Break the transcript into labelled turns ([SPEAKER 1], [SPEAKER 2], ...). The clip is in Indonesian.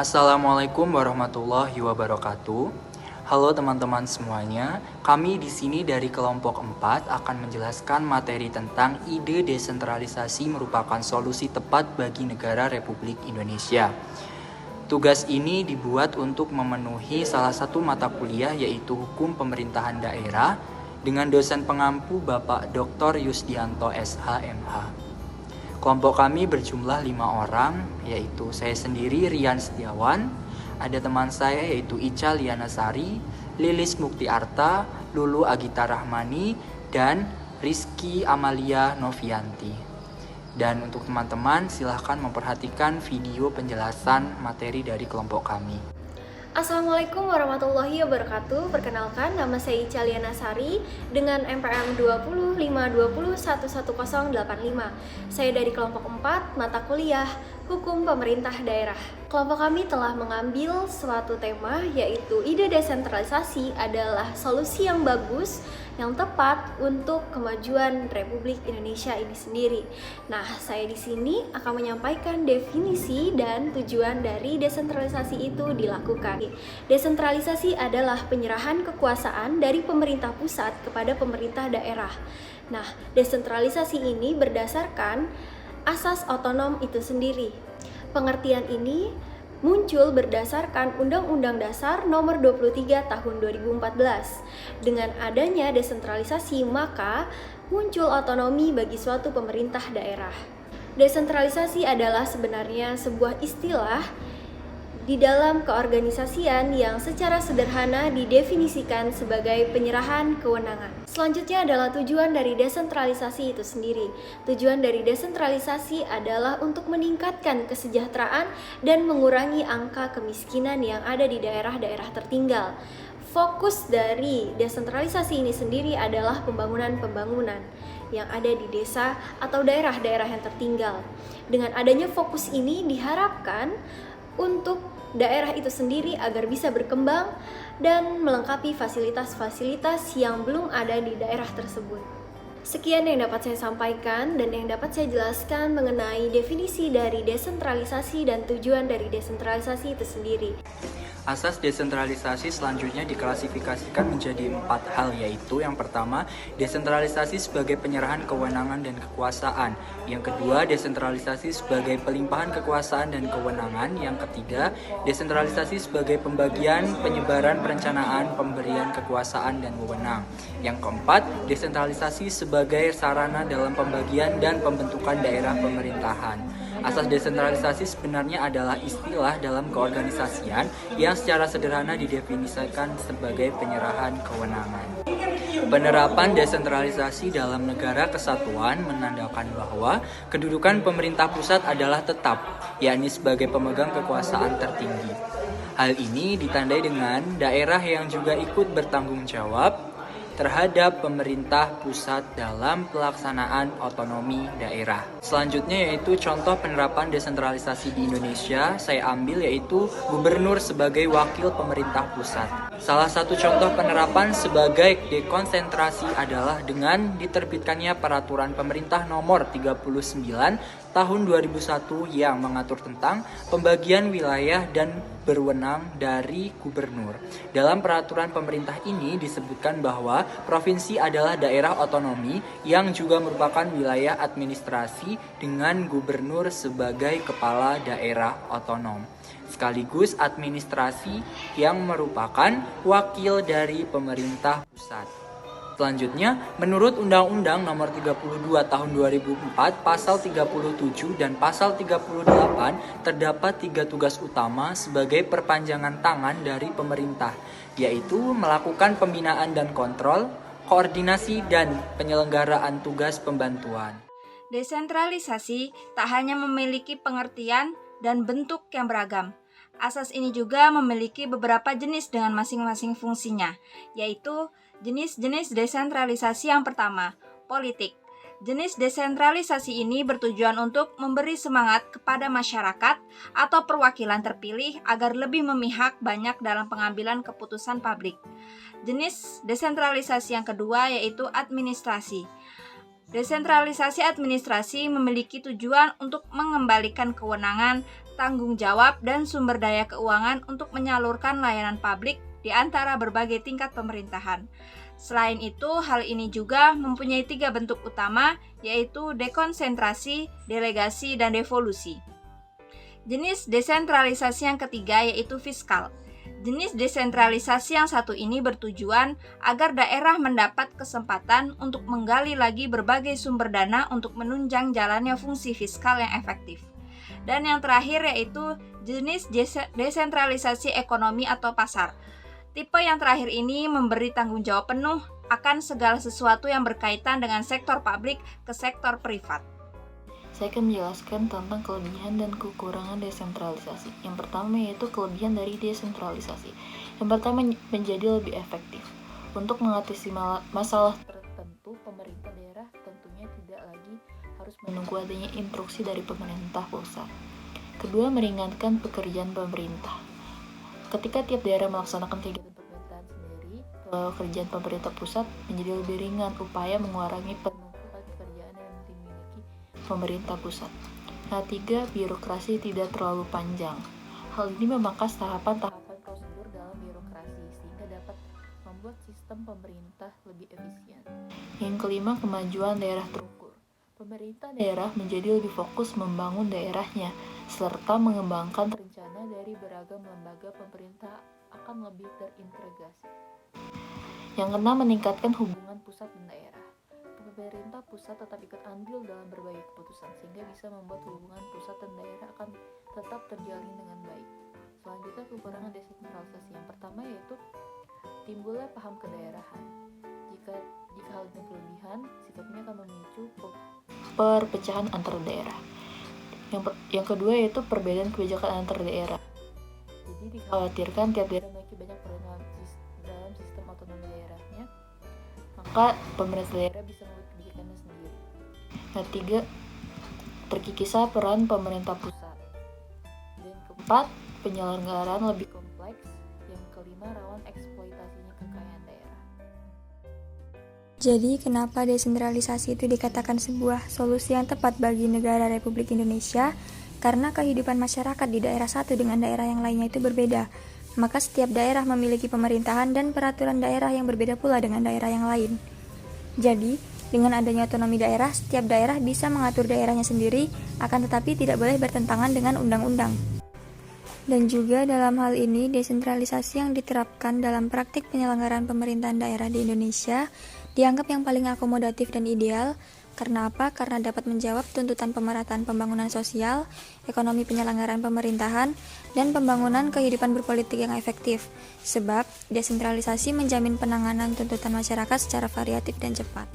[SPEAKER 1] Assalamualaikum warahmatullahi wabarakatuh. Halo teman-teman semuanya. Kami di sini dari kelompok 4 akan menjelaskan materi tentang ide desentralisasi merupakan solusi tepat bagi negara Republik Indonesia. Tugas ini dibuat untuk memenuhi salah satu mata kuliah yaitu Hukum Pemerintahan Daerah dengan dosen pengampu Bapak Dr. Yusdianto SH MH. Kelompok kami berjumlah 5 orang, yaitu saya sendiri Rian Setiawan, ada teman saya yaitu Ica Lianasari, Lilis Muktiarta, Lulu Agita Rahmani, dan Rizky Amalia Novianti. Dan untuk teman-teman silahkan memperhatikan video penjelasan materi dari kelompok kami.
[SPEAKER 2] Assalamualaikum warahmatullahi wabarakatuh. Perkenalkan, nama saya Ica Lianasari dengan MPM 2052011085. Saya dari kelompok 4, mata kuliah Hukum Pemerintah Daerah. Kelompok kami telah mengambil suatu tema, yaitu ide desentralisasi adalah solusi yang bagus, yang tepat untuk kemajuan Republik Indonesia ini sendiri. Nah, saya di sini akan menyampaikan definisi dan tujuan dari desentralisasi itu dilakukan. Desentralisasi adalah penyerahan kekuasaan dari pemerintah pusat kepada pemerintah daerah. Nah, desentralisasi ini berdasarkan asas otonom itu sendiri. Pengertian ini muncul berdasarkan Undang-Undang Dasar Nomor 23 Tahun 2014. Dengan adanya desentralisasi, maka muncul otonomi bagi suatu pemerintah daerah. Desentralisasi adalah sebenarnya sebuah istilah di dalam keorganisasian yang secara sederhana didefinisikan sebagai penyerahan kewenangan. Selanjutnya adalah tujuan dari desentralisasi itu sendiri. Tujuan dari desentralisasi adalah untuk meningkatkan kesejahteraan dan mengurangi angka kemiskinan yang ada di daerah-daerah tertinggal. Fokus dari desentralisasi ini sendiri adalah pembangunan yang ada di desa atau daerah-daerah yang tertinggal. Dengan adanya fokus ini diharapkan untuk daerah itu sendiri agar bisa berkembang dan melengkapi fasilitas-fasilitas yang belum ada di daerah tersebut. Sekian yang dapat saya sampaikan dan yang dapat saya jelaskan mengenai definisi dari desentralisasi dan tujuan dari desentralisasi itu sendiri.
[SPEAKER 1] Asas desentralisasi selanjutnya diklasifikasikan menjadi 4 hal, yaitu yang pertama, desentralisasi sebagai penyerahan kewenangan dan kekuasaan. Yang kedua, desentralisasi sebagai pelimpahan kekuasaan dan kewenangan. Yang ketiga, desentralisasi sebagai pembagian, penyebaran, perencanaan, pemberian kekuasaan dan wewenang. Yang keempat, desentralisasi sebagai sarana dalam pembagian dan pembentukan daerah pemerintahan. Asas desentralisasi sebenarnya adalah istilah dalam keorganisasian yang secara sederhana didefinisikan sebagai penyerahan kewenangan. Penerapan desentralisasi dalam negara kesatuan menandakan bahwa kedudukan pemerintah pusat adalah tetap, yakni sebagai pemegang kekuasaan tertinggi. Hal ini ditandai dengan daerah yang juga ikut bertanggung jawab terhadap pemerintah pusat dalam pelaksanaan otonomi daerah. Selanjutnya yaitu contoh penerapan desentralisasi di Indonesia, saya ambil yaitu gubernur sebagai wakil pemerintah pusat. Salah satu contoh penerapan sebagai dekonsentrasi adalah dengan diterbitkannya peraturan pemerintah nomor 39 tahun 2001 yang mengatur tentang pembagian wilayah dan berwenang dari gubernur. Dalam peraturan pemerintah ini disebutkan bahwa provinsi adalah daerah otonomi yang juga merupakan wilayah administrasi dengan gubernur sebagai kepala daerah otonom, sekaligus administrasi yang merupakan wakil dari pemerintah pusat. Selanjutnya, menurut Undang-Undang Nomor 32 Tahun 2004, Pasal 37 dan Pasal 38 terdapat 3 tugas utama sebagai perpanjangan tangan dari pemerintah, yaitu melakukan pembinaan dan kontrol, koordinasi dan penyelenggaraan tugas pembantuan.
[SPEAKER 3] Desentralisasi tak hanya memiliki pengertian dan bentuk yang beragam. Asas ini juga memiliki beberapa jenis dengan masing-masing fungsinya, yaitu jenis-jenis desentralisasi yang pertama, politik. Jenis desentralisasi ini bertujuan untuk memberi semangat kepada masyarakat atau perwakilan terpilih agar lebih memihak banyak dalam pengambilan keputusan publik. Jenis desentralisasi yang kedua yaitu administrasi. Desentralisasi administrasi memiliki tujuan untuk mengembalikan kewenangan tanggung jawab dan sumber daya keuangan untuk menyalurkan layanan publik di antara berbagai tingkat pemerintahan. Selain itu, hal ini juga mempunyai 3 bentuk utama, yaitu dekonsentrasi, delegasi, dan devolusi. Jenis desentralisasi yang ketiga yaitu fiskal. Jenis desentralisasi yang satu ini bertujuan agar daerah mendapat kesempatan untuk menggali lagi berbagai sumber dana untuk menunjang jalannya fungsi fiskal yang efektif. Dan yang terakhir yaitu jenis desentralisasi ekonomi atau pasar. Tipe yang terakhir ini memberi tanggung jawab penuh akan segala sesuatu yang berkaitan dengan sektor publik ke sektor privat.
[SPEAKER 4] Saya akan menjelaskan tentang kelebihan dan kekurangan desentralisasi. Yang pertama yaitu kelebihan dari desentralisasi. Yang pertama, menjadi lebih efektif. Untuk mengatasi masalah tertentu, pemerintah daerah tentunya tidak lagi harus menunggu adanya instruksi dari pemerintah pusat. Kedua, meringankan pekerjaan pemerintah. Ketika tiap daerah melaksanakan kegiatan pemerintahan sendiri, pekerjaan pemerintah pusat menjadi lebih ringan, upaya mengurangi penumpukan pekerjaan yang dimiliki pemerintah pusat. Nah, 3, birokrasi tidak terlalu panjang. Hal ini memangkas tahapan-tahapan prosedur dalam birokrasi sehingga dapat membuat sistem pemerintah lebih efisien. Yang kelima, kemajuan daerah terukur. Pemerintah daerah menjadi lebih fokus membangun daerahnya, serta mengembangkan rencana dari beragam lembaga pemerintah akan lebih terintegrasi. Yang keenam, meningkatkan hubungan pusat dan daerah. Pemerintah pusat tetap ikut andil dalam berbagai keputusan, sehingga bisa membuat hubungan pusat dan daerah akan tetap terjalin dengan baik. Selanjutnya, kekurangan desentralisasi. Yang pertama yaitu timbulnya paham kedaerahan. Jika hal ini berlebihan, sikapnya akan memicu perpecahan antar daerah. Yang kedua yaitu perbedaan kebijakan antar daerah. Jadi dikhawatirkan tiap daerah memiliki banyak peran dalam sistem otonomi daerahnya, maka pemerintah daerah bisa membuat kebijakannya sendiri. Yang ketiga, terkikisnya peran pemerintah pusat. Dan keempat, penyelenggaraan lebih kompleks. Yang kelima, rawan eksploitasinya kekayaan daerah.
[SPEAKER 5] Jadi, kenapa desentralisasi itu dikatakan sebuah solusi yang tepat bagi negara Republik Indonesia? Karena kehidupan masyarakat di daerah satu dengan daerah yang lainnya itu berbeda. Maka setiap daerah memiliki pemerintahan dan peraturan daerah yang berbeda pula dengan daerah yang lain. Jadi, dengan adanya otonomi daerah, setiap daerah bisa mengatur daerahnya sendiri, akan tetapi tidak boleh bertentangan dengan undang-undang. Dan juga dalam hal ini, desentralisasi yang diterapkan dalam praktik penyelenggaraan pemerintahan daerah di Indonesia dianggap yang paling akomodatif dan ideal. Karena apa? Karena dapat menjawab tuntutan pemerataan pembangunan sosial, ekonomi penyelenggaraan pemerintahan, dan pembangunan kehidupan berpolitik yang efektif. Sebab, desentralisasi menjamin penanganan tuntutan masyarakat secara variatif dan cepat.